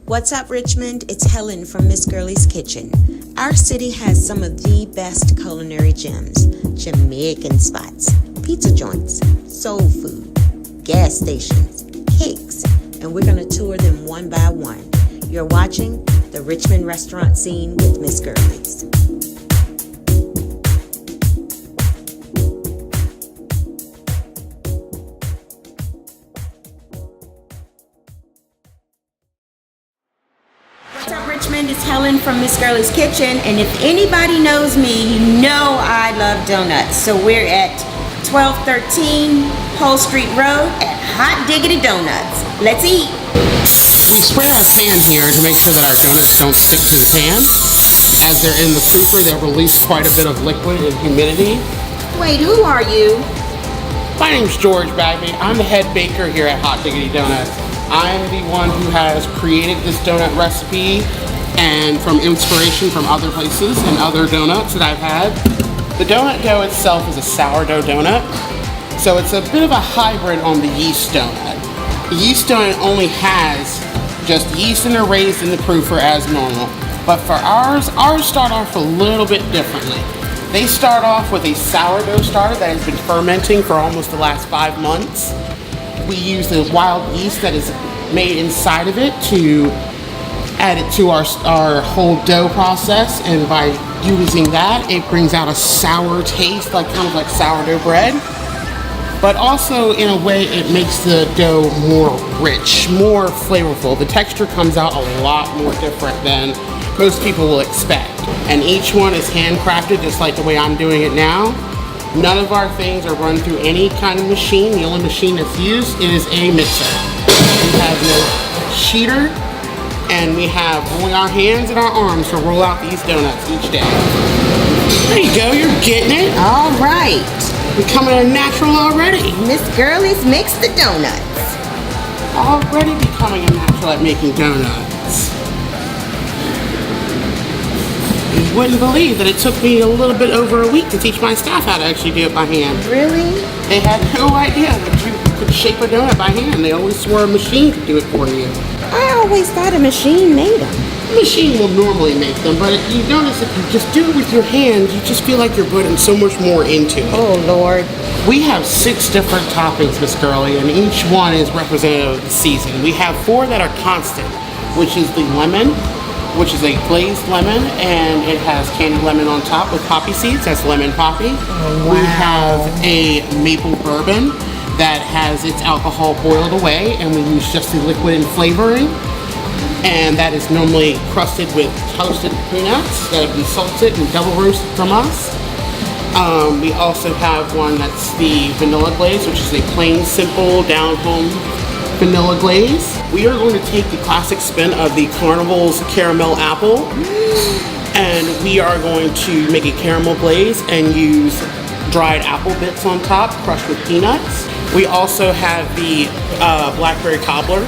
What's up, Richmond? It's Helen from Miss Girlee's Kitchen. Our city has some of the best culinary gems, Jamaican spots, pizza joints, soul food, gas stations, cakes, and we're going to tour them one by one. You're watching the Richmond restaurant scene with Miss Girlee's. What's up, Richmond? It's Helen from Miss Girlee's Kitchen, and if anybody knows me, you know I love donuts. So we're at 1213 Pole Street Road at Hot Diggity Donuts. Let's eat. We spray our pan here to make sure that our donuts don't stick to the pan. As they're in the proofer, they'll release quite a bit of liquid and humidity. Wait, who are you? My name's George Bagby. I'm the head baker here at Hot Diggity Donuts. I'm the one who has created this donut recipe and from inspiration from other places and other donuts that I've had. The donut dough itself is a sourdough donut, so it's a bit of a hybrid on the yeast donut. The yeast donut only has just yeast and are raised in the proofer as normal. But for ours start off a little bit differently. They start off with a sourdough starter that has been fermenting for almost the last 5 months. We use the wild yeast that is made inside of it to add it to our whole dough process, and by using that, it brings out a sour taste, kind of like sourdough bread. But also, in a way, it makes the dough more rich, more flavorful. The texture comes out a lot more different than most people will expect. And each one is handcrafted just like the way I'm doing it now. None of our things are run through any kind of machine. The only machine that's used is a mixer. We have no sheeter, and we have only our hands and our arms to roll out these donuts each day. There you go, you're getting it. All right. Becoming a natural already. Miss Girlee's makes the donuts. Already becoming a natural at making donuts. You wouldn't believe that it took me a little bit over a week to teach my staff how to actually do it by hand. Really? They had no idea that you could shape a donut by hand. They always swore a machine could do it for you. I always thought a machine made them. A machine will normally make them, but you notice if you just do it with your hands, you just feel like you're putting so much more into it. Oh, Lord. We have 6 different toppings, Miss Girlee, and each one is representative of the season. We have 4 that are constant, which is the lemon, which is a glazed lemon, and it has candied lemon on top with poppy seeds. That's lemon poppy. Oh, wow. We have a maple bourbon that has its alcohol boiled away, and we use just the liquid and flavoring. And that is normally crusted with toasted peanuts that have been salted and double roasted from us. We also have one that's the vanilla glaze, which is a plain, simple, down-home vanilla glaze. We are going to take the classic spin of the Carnival's caramel apple, and we are going to make a caramel glaze and use dried apple bits on top, crushed with peanuts. We also have the blackberry cobbler,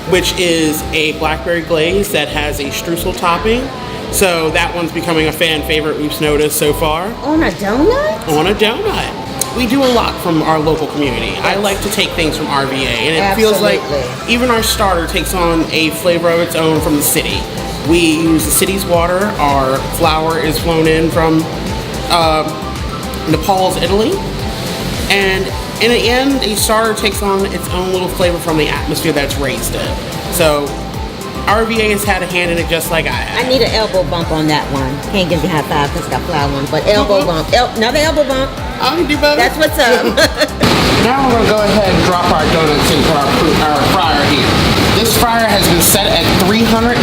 which is a blackberry glaze that has a streusel topping. So that one's becoming a fan favorite, we've noticed so far. On a donut? On a donut. We do a lot from our local community. Yes. I like to take things from our VA, and it Absolutely. feels like even our starter takes on a flavor of its own from the city. We use the city's water. Our flour is flown in from Nepal's Italy. And in the end, a starter takes on its own little flavor from the atmosphere that's raised in. So our VA has had a hand in it just like I have. I need an elbow bump on that one. Can't give you a high five because I got flour on, but elbow bump. Another elbow bump. I can do better. That's what's up. Now we're going to go ahead and drop our donuts into our fryer here. This fryer has been set at 375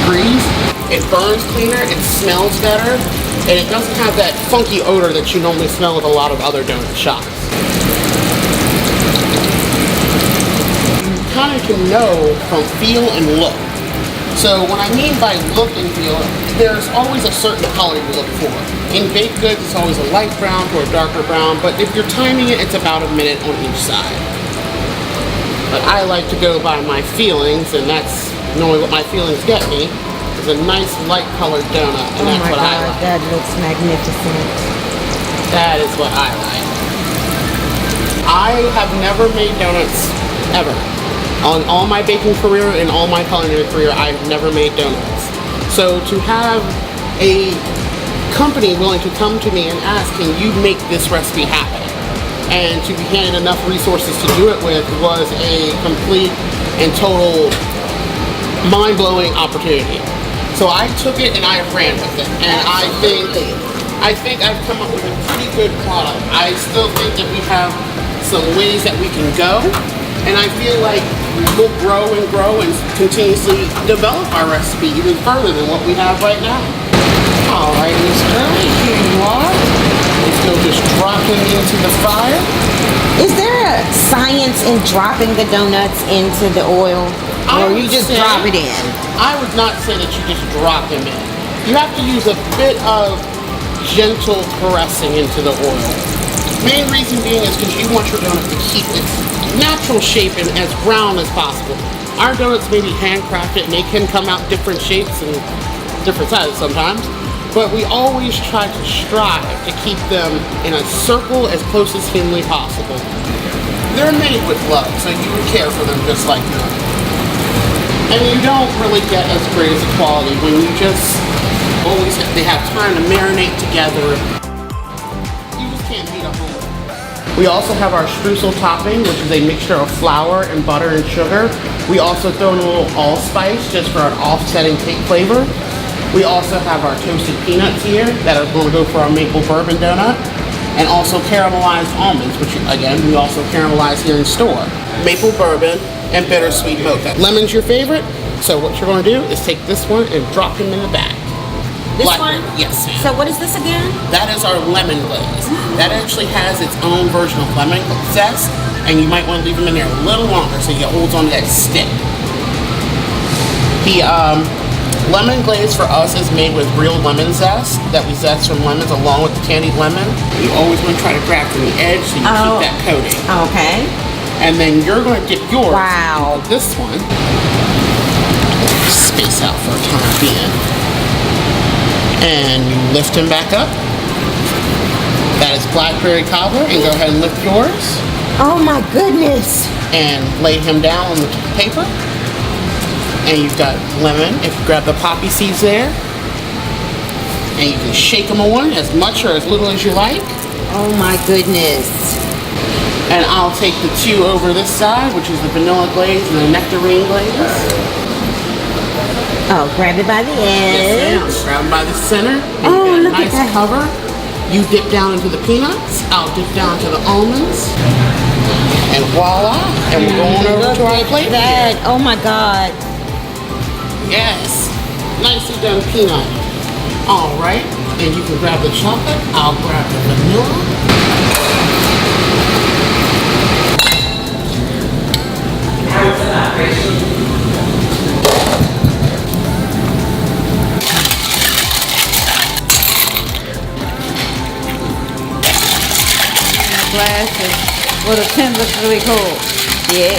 degrees. It burns cleaner, it smells better, and it doesn't have that funky odor that you normally smell with a lot of other donut shops. You kind of can know from feel and look. So what I mean by look and feel, there's always a certain color you look for. In baked goods, it's always a light brown to a darker brown, but if you're timing it, it's about a minute on each side. But I like to go by my feelings, and that's knowing what my feelings get me. It's a nice light colored donut, and that's what I like. That looks magnificent. That is what I like. I have never made donuts ever. On all my baking career and all my culinary career, I've never made donuts. So to have a company willing to come to me and ask, can you make this recipe happen? And to be handed enough resources to do it with was a complete and total mind-blowing opportunity. So I took it and I ran with it. And I think I've come up with a pretty good product. I still think that we have some ways that we can go. And I feel like we'll grow and continuously develop our recipe even further than what we have right now. All right, Miss Girlee, here you are. Let's go just drop them into the fire. Is there a science in dropping the donuts into the oil? Or you just drop it in? I would not say that you just drop them in. You have to use a bit of gentle pressing into the oil. Main reason being is because you want your donut to keep its natural shape and as brown as possible. Our donuts may be handcrafted and they can come out different shapes and different sizes sometimes, but we always try to strive to keep them in a circle as close as humanly possible. They're made with love, so you would care for them just like them. And you don't really get as great as a quality when you just always they have time to marinate together. You just can't beat a home. We also have our streusel topping, which is a mixture of flour and butter and sugar. We also throw in a little allspice just for an offsetting cake flavor. We also have our toasted peanuts here that are going to go for our maple bourbon donut. And also caramelized almonds, which again, we also caramelize here in store. Maple bourbon and bittersweet mocha. Lemon's your favorite, so what you're going to do is take this one and drop him in the bag. This one? Yes. So what is this again? That is our lemon glaze. That actually has its own version of lemon zest, and you might want to leave them in there a little longer so it holds on to that stick. The lemon glaze for us is made with real lemon zest that we zest from lemons along with the candied lemon. You always want to try to grab from the edge so you keep that coating. Okay. And then you're going to dip yours into this one. Space out for a time being. And you lift him back up. That is blackberry cobbler. And go ahead and lift yours. Oh my goodness. And lay him down on the paper. And you've got lemon. If you grab the poppy seeds there. And you can shake them on as much or as little as you like. Oh my goodness. And I'll take the two over this side, which is the vanilla glaze and the nectarine glaze. Oh, grab it by the edge. Yes, grab them by the center. Oh, look nice at that. cover. You dip down into the peanuts. I'll dip down to the almonds. And voila. And we're going over to our plate here. Oh my God. Yes. Nicely done peanut. All right. And you can grab the chocolate. I'll grab the vanilla. Glasses. Well, the tin looks really cool. Yeah.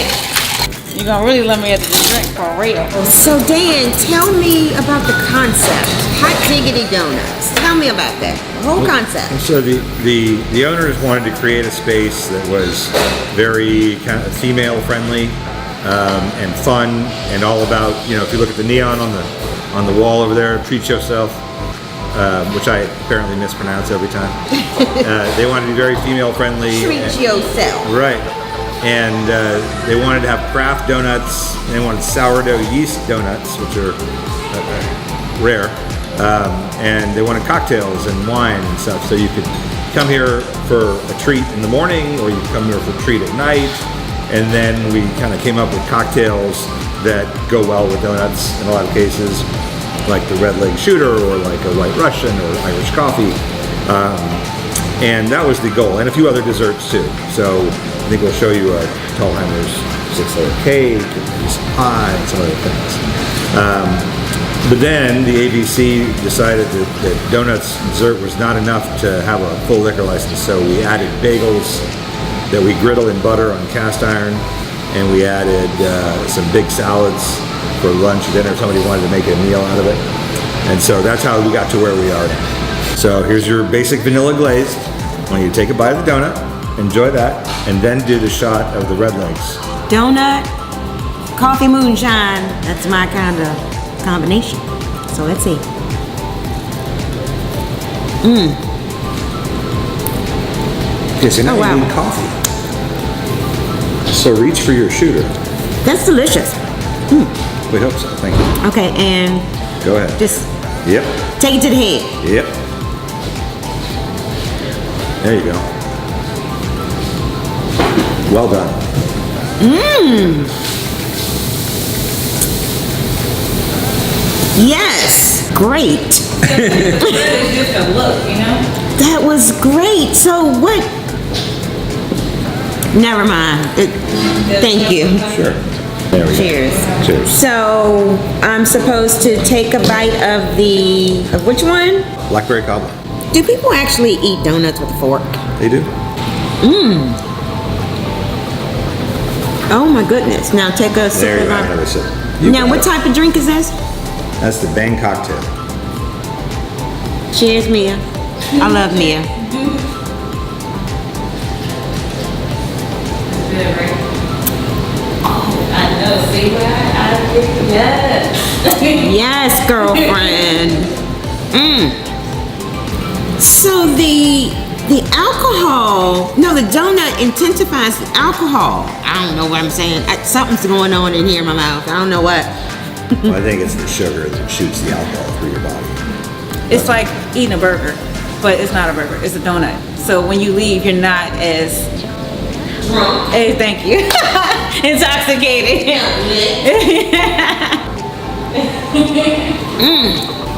You're gonna really let me have to drink for real. So Dan, tell me about the concept. Hot Diggity Donuts. Tell me about that. The whole concept. So the owners wanted to create a space that was very kind of female friendly and fun and all about, you know, if you look at the neon on the wall over there, treat yourself. Which I apparently mispronounce every time. They wanted to be very female friendly. Treat yourself. Right. And they wanted to have craft donuts. And they wanted sourdough yeast donuts, which are rare. And they wanted cocktails and wine and stuff. So you could come here for a treat in the morning, or you could come here for a treat at night. And then we kind of came up with cocktails that go well with donuts in a lot of cases, like the red leg shooter or like a white Russian or Irish coffee. And that was the goal, and a few other desserts too. So I think we'll show you a Tallheimer's 6-layer cake, and piece of pie, and some other things. But then the ABC decided that donuts dessert was not enough to have a full liquor license, so we added bagels that we griddle in butter on cast iron, and we added some big salads for lunch or dinner. Somebody wanted to make a meal out of it. And so that's how we got to where we are now. So here's your basic vanilla glaze. I want you to take a bite of the donut, enjoy that, and then do the shot of the red legs. Donut, coffee moonshine. That's my kind of combination. So let's see. Okay, so now Oh, wow. you need coffee. So reach for your shooter. That's delicious. We hope so. Thank you. Okay, and Go ahead. just Yep. take it to the head. Yep. There you go. Well done. Yes, great. It's just a look, you know? That was great. So what? Never mind. Thank you. Sure. There we Cheers. go. Cheers. So I'm supposed to take a bite of which one? Blackberry cobbler. Do people actually eat donuts with a fork? They do. Oh my goodness. Now take a sip There of you go. my... Another sip. You Now got what it. type of drink is this? That's the Bang cocktail. Cheers, Mia. I love Mia. I know, see what I did? Yes. Yes, girlfriend. So the alcohol, no, the donut intensifies the alcohol. I don't know what I'm saying. Something's going on in here in my mouth. I don't know what. Well, I think it's the sugar that shoots the alcohol through your body. It's like eating a burger, but it's not a burger, it's a donut. So when you leave, you're not as drunk. Hey, thank you. Intoxicated.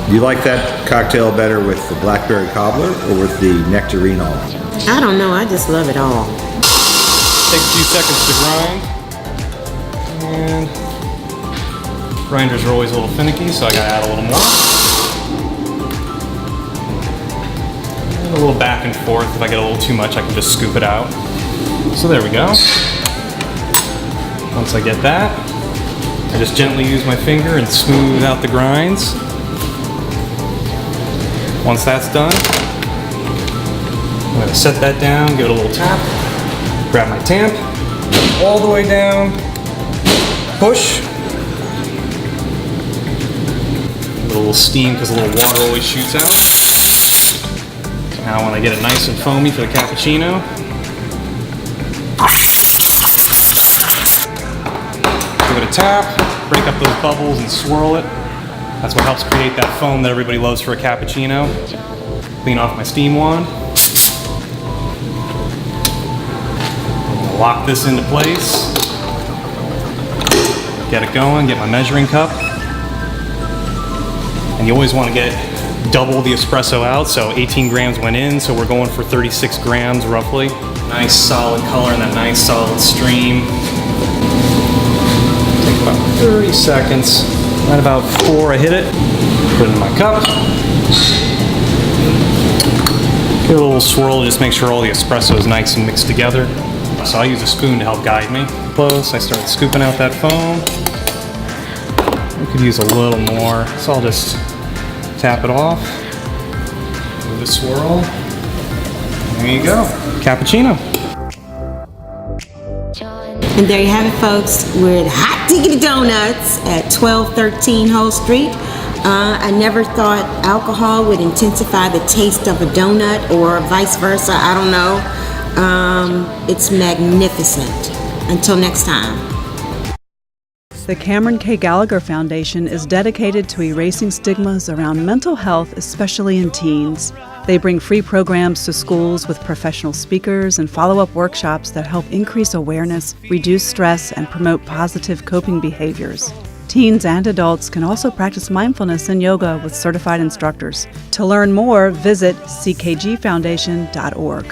Do you like that cocktail better with the blackberry cobbler or with the nectarine almond? I don't know. I just love it all. Takes a few seconds to grind. And grinders are always a little finicky, so I gotta add a little more. And a little back and forth. If I get a little too much, I can just scoop it out. So there we go. Once I get that, I just gently use my finger and smooth out the grinds. Once that's done, I'm gonna set that down, give it a little tap, grab my tamp, all the way down, push. Give it a little steam because a little water always shoots out. Now when I get it nice and foamy for the cappuccino, give it a tap, break up those bubbles and swirl it. That's what helps create that foam that everybody loves for a cappuccino. Clean off my steam wand. I'm gonna lock this into place. Get it going, get my measuring cup. And you always want to get double the espresso out, so 18 grams went in, so we're going for 36 grams roughly. Nice solid color and that nice solid stream. Take about 30 seconds. Right about 4, I hit it. Put it in my cup. Give it a little swirl to just make sure all the espresso is nice and mixed together. So I use a spoon to help guide me. Close, I start scooping out that foam. I could use a little more, so I'll just tap it off. Give it a swirl. There you go, cappuccino. And there you have it, folks. We're at Hot Diggity Donuts at 1213 Hull Street. I never thought alcohol would intensify the taste of a donut or vice versa. I don't know. It's magnificent. Until next time. The Cameron K. Gallagher Foundation is dedicated to erasing stigmas around mental health, especially in teens. They bring free programs to schools with professional speakers and follow-up workshops that help increase awareness, reduce stress, and promote positive coping behaviors. Teens and adults can also practice mindfulness and yoga with certified instructors. To learn more, visit ckgfoundation.org.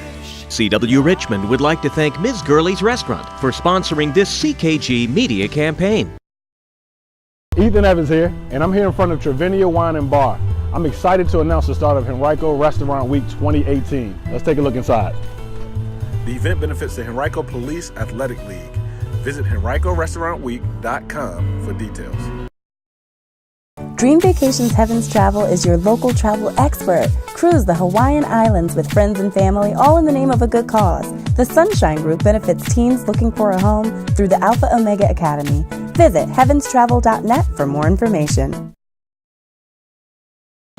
CW Richmond would like to thank Ms. Girlee's Restaurant for sponsoring this CKG media campaign. Ethan Evans here, and I'm here in front of Trevinia Wine and Bar. I'm excited to announce the start of Henrico Restaurant Week 2018. Let's take a look inside. The event benefits the Henrico Police Athletic League. Visit HenricoRestaurantWeek.com for details. Dream Vacations Heavens Travel is your local travel expert. Cruise the Hawaiian Islands with friends and family, all in the name of a good cause. The Sunshine Group benefits teens looking for a home through the Alpha Omega Academy. Visit heavenstravel.net for more information.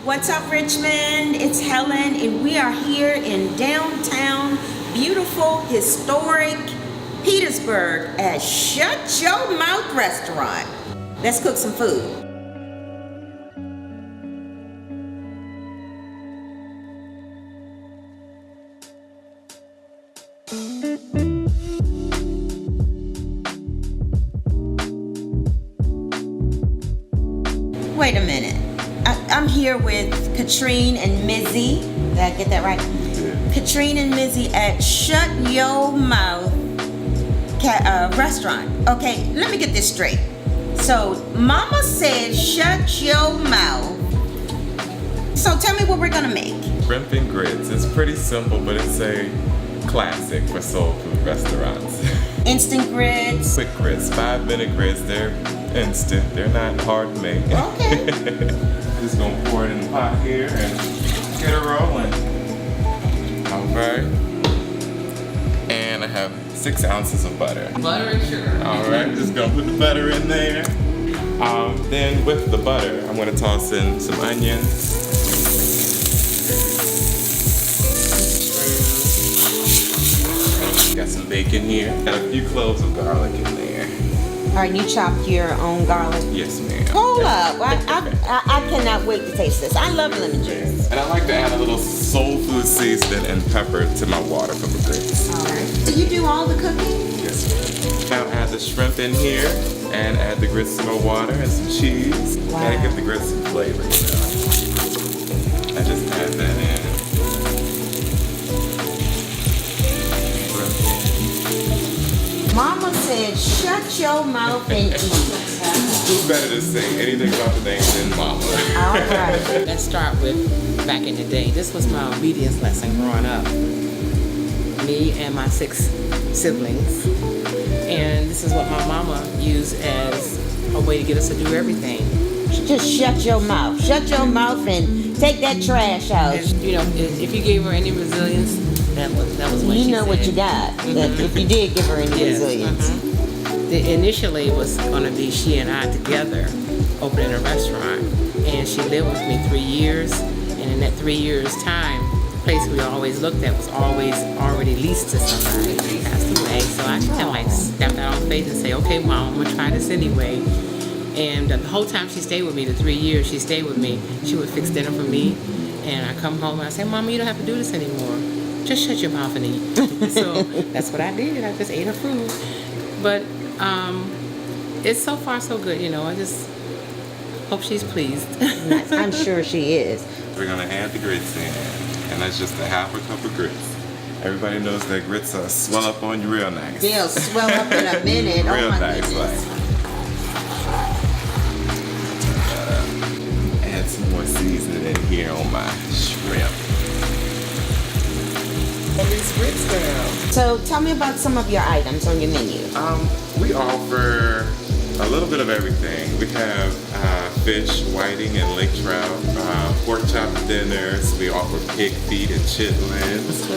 What's up, Richmond? It's Helen, and we are here in downtown, beautiful, historic Petersburg at Shut Your Mouth Restaurant. Let's cook some food. Wait a minute. I'm here with Katrine and Mizzy. Did I get that right? Yeah. Katrine and Mizzy at Shut Your Mouth Restaurant. Okay, let me get this straight. So, Mama said shut your mouth. So, tell me what we're gonna make. Shrimp and grits. It's pretty simple, but it's a classic for soul food restaurants. Instant grits. Quick grits, 5-minute grits. They're instant. They're not hard to make. Okay. Just gonna pour it in the pot here and get it rolling. Alright. And I have 6 ounces of butter. Butter and sugar. Alright, just gonna put the butter in there. Then with the butter, I'm gonna toss in some onions. Got some bacon here. Got a few cloves of garlic in there. All right, you chopped your own garlic? Yes, ma'am. Hold up. I cannot wait to taste this. I love lemon juice. And I like to add a little soul food seasoning and pepper to my water from the grits. All right. So you do all the cooking? Yes, ma'am. Now add the shrimp in here and add the grits to my water and some cheese. Wow. Gotta give the grits some flavor, you know. I just add that in. Mama said, shut your mouth and eat. Who better to say anything about the name than Mama? All right. Let's start with back in the day. This was my obedience lesson growing up. Me and my 6 siblings. And this is what my mama used as a way to get us to do everything. Just shut your mouth. Shut your mouth and take that trash out. And, you know, if you gave her any resilience, that was what she You know said. what you got. If you did give her any resilience. Initially, it was going to be she and I together opening a restaurant. And she lived with me 3 years. And in that 3 years' time, the place we always looked at was always already leased to somebody. He passed away. So I kind of like stepped out on faith and say, okay, Mom, I'm going to try this anyway. And the whole time she stayed with me, the 3 years she stayed with me, she would fix dinner for me. And I come home and I say, Mama, you don't have to do this anymore. Just shut your mouth and eat. So that's what I did. I just ate her food. But it's so far so good, you know. I just hope she's pleased. I'm sure she is. We're gonna add the grits in, and that's just a half a cup of grits. Everybody knows that grits swell up on you real nice. They'll swell up in a minute. Real Oh my nice, goodness. Add some more seasoning in here on my shrimp. And these grits down. So tell me about some of your items on your menu. We offer a little bit of everything. We have fish, whiting, and lake trout, pork chop dinners. We offer pig feet and chitlins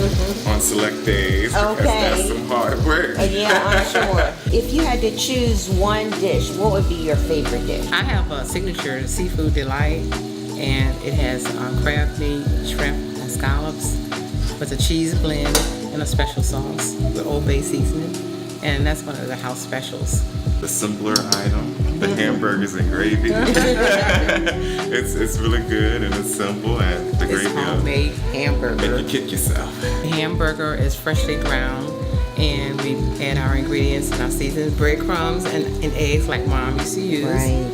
on select days because that's some hard work. Yeah, I'm sure. If you had to choose one dish, what would be your favorite dish? I have a signature seafood delight, and it has crab meat, shrimp, and scallops with a cheese blend and a special sauce with Old Bay seasoning, and that's one of the house specials. The simpler item, the hamburgers and gravy. It's really good and it's simple, and the gravy. It's homemade hamburger. Make you kick yourself. The hamburger is freshly ground, and we add our ingredients and our seasoned breadcrumbs and eggs like Mom used to use. Right.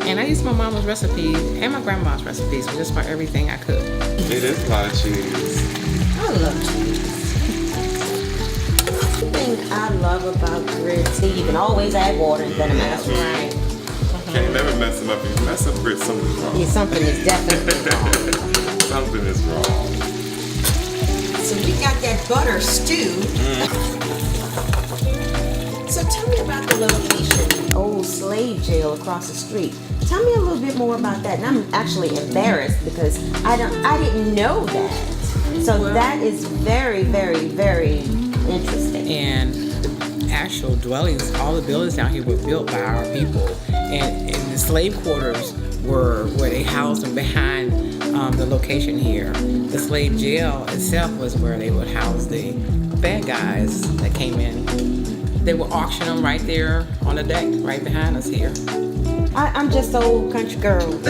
And I use my mama's recipes and my grandma's recipes for just about everything I cook. It is a lot of cheese. I love cheese. The thing I love about grits, you can always add water and thin them out. Right. Can't never mess them up. If you mess up grits, something's wrong. Yeah, something is definitely wrong. Something is wrong. So we got that butter stew. So tell me about the location, old slave jail across the street. Tell me a little bit more about that. And I'm actually embarrassed because I didn't know that. So that is very, very, very interesting. And the actual dwellings, all the buildings down here were built by our people. And the slave quarters were where they housed them behind the location here. The slave jail itself was where they would house the bad guys that came in. They would auction them right there on the deck, right behind us here. I'm just an old country girl.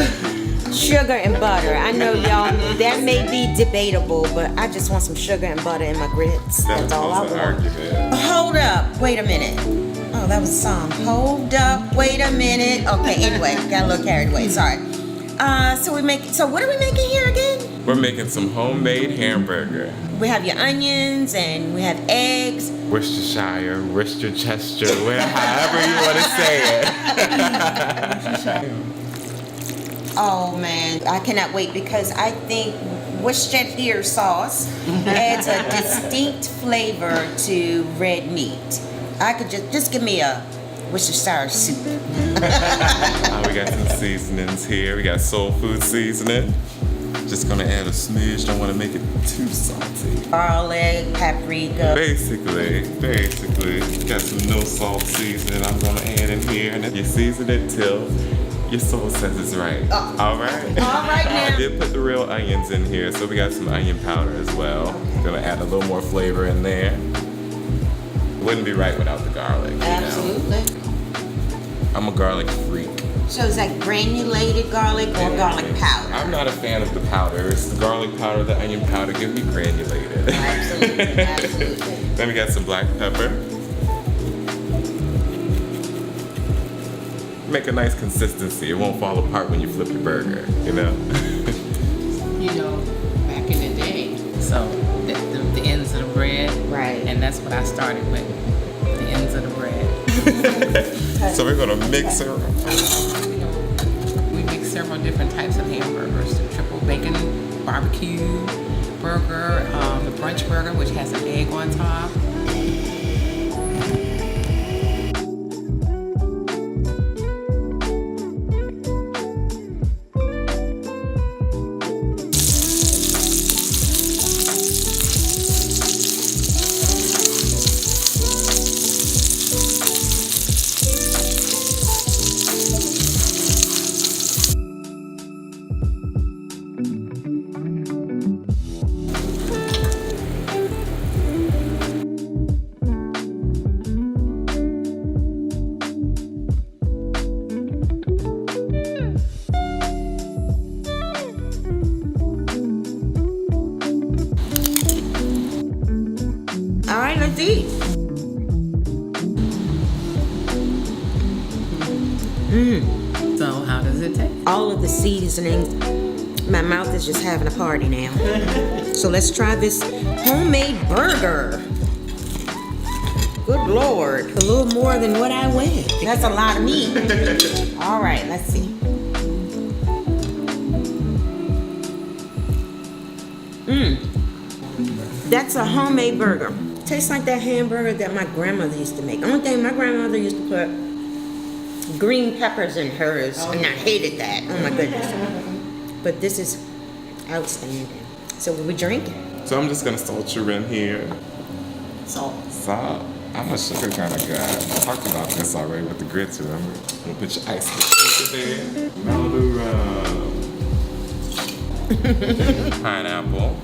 Sugar and butter. I know y'all, that may be debatable, but I just want some sugar and butter in my grits. That's all I want. Argument. Hold up, wait a minute. Oh, that was a song. Hold up, wait a minute. Okay, anyway, got a little carried away, sorry. So what are we making here again? We're making some homemade hamburger. We have your onions and we have eggs. Worcestershire, Worcestershire, however you want to say it. Oh man, I cannot wait because I think Worcestershire sauce adds a distinct flavor to red meat. I could just give me a Worcestershire soup. We got some seasonings here. We got soul food seasoning. Just gonna add a smidge. Don't want to make it too salty. Garlic, paprika. Basically, got some no salt seasoning I'm gonna add in here, and then you season it till your soul says it's right. Oh. All right. All right now. I did put the real onions in here, so we got some onion powder as well. Okay. Gonna add a little more flavor in there. Wouldn't be right without the garlic. Absolutely. You know? I'm a garlic freak. So is that granulated garlic or garlic powder? I'm not a fan of the powder. It's the garlic powder, the onion powder. Give me granulated. Absolutely, absolutely. Then we got some black pepper. Make a nice consistency. It won't fall apart when you flip your burger, you know? You know, back in the day, so the ends of the bread. Right. And that's what I started with, the ends of the bread. So we're gonna mix it. We make several different types of hamburgers. The triple bacon barbecue burger, the brunch burger, which has an egg on top. All right, let's eat. So how does it taste? All of the seasoning, my mouth is just having a party now. So let's try this homemade burger. Good Lord, a little more than what I weigh. That's a lot of meat. All right, let's see. That's a homemade burger. Tastes like that hamburger that my grandmother used to make. Only thing, my grandmother used to put green peppers in hers, and I hated that. Oh my goodness. But this is outstanding. So what we drinking? So I'm just gonna salt you in here. Salt. Salt. I'm a sugar kind of guy. I talked about this already with the grits, remember? We'll put your ice in there. Malibu rum. Pineapple.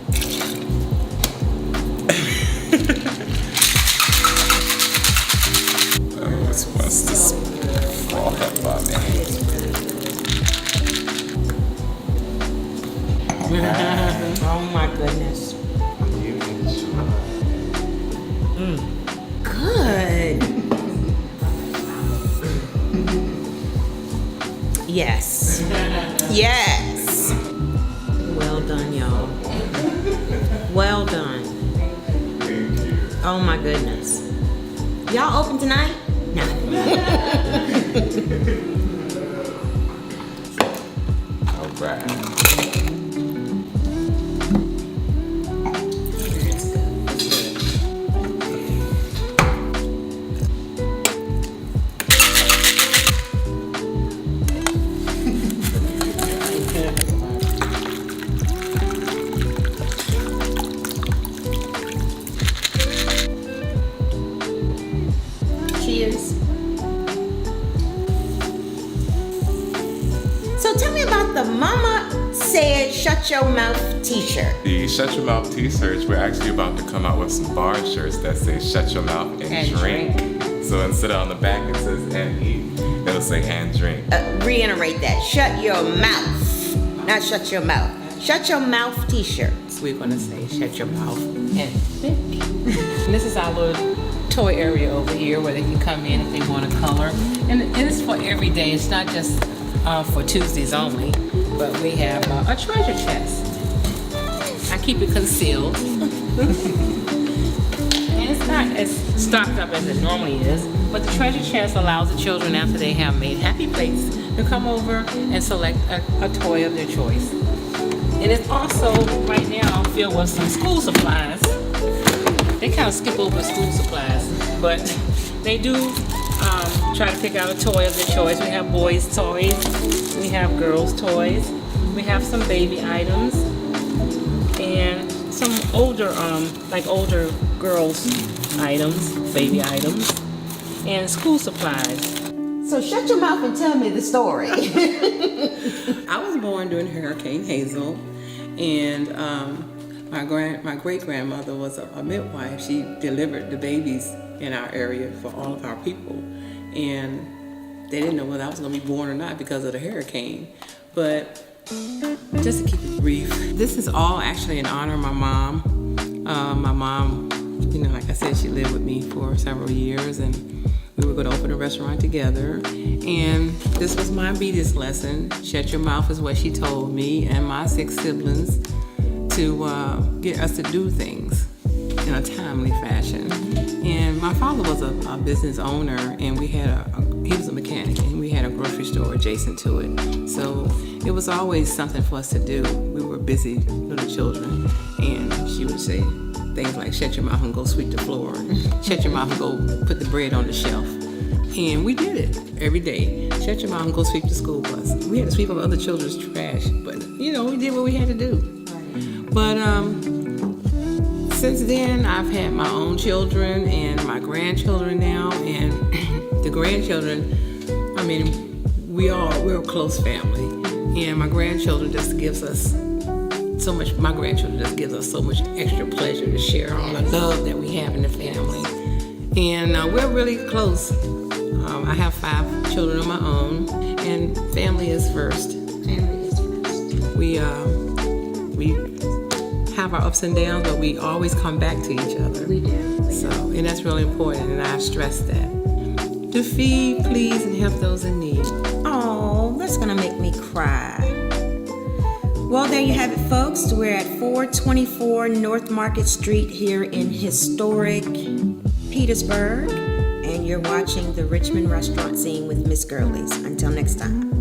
Oh, it's wants to froth up on me. Oh my goodness. Good. Yes. Yes. Well done, y'all. Well done. Oh my goodness. Y'all open tonight? No. All right. tell me about the Mama Said Shut Your Mouth t-shirt. The Shut Your Mouth t-shirts, we're actually about to come out with some bar shirts that say Shut Your Mouth and drink. So instead of on the back it says and eat, it'll say and drink. Reiterate that. Shut your mouth. Not shut your mouth. Shut your mouth t-shirt. We're going to say shut your mouth and think. And this is our little toy area over here where they can come in if they want to color. And it is for every day. It's not just for Tuesdays only, but we have a treasure chest. I keep it concealed. And it's not as stocked up as it normally is, but the treasure chest allows the children, after they have made happy plates, to come over and select a toy of their choice. And it's also, right now, filled with some school supplies. They kind of skip over school supplies, but they do try to pick out a toy of their choice. We have boys' toys, we have girls' toys, we have some baby items, and some older, older girls' items, baby items, and school supplies. So shut your mouth and tell me the story. I was born during Hurricane Hazel, and my great-grandmother was a midwife. She delivered the babies in our area for all of our people, and they didn't know whether I was going to be born or not because of the hurricane. But just to keep it brief, this is all actually in honor of my mom. My mom, like I said, she lived with me for several years, and we were going to open a restaurant together, and this was my obedience lesson. Shut your mouth is what she told me and my 6 siblings to get us to do things in a timely fashion. And my father was a business owner, and he was a mechanic, and we had a grocery store adjacent to it. So it was always something for us to do. We were busy little children, and she would say things like, shut your mouth and go sweep the floor, shut your mouth and go put the bread on the shelf. And we did it every day. Shut your mouth and go sweep the school bus. We had to sweep up other children's trash, but we did what we had to do. But since then, I've had my own children and my grandchildren now, and the grandchildren, we're a close family, and my grandchildren just gives us so much. My grandchildren just gives us so much extra pleasure to share all the love that we have in the family, and we're really close. I have 5 children of my own, and family is first. Family is first. We have our ups and downs, but we always come back to each other. We do. And that's really important, and I stress that. To feed, please, and help those in need. Oh, that's gonna make me cry. Well, there you have it, folks. We're at 424 North Market Street here in historic Petersburg, and you're watching the Richmond Restaurant Scene with Miss Girlee's. Until next time.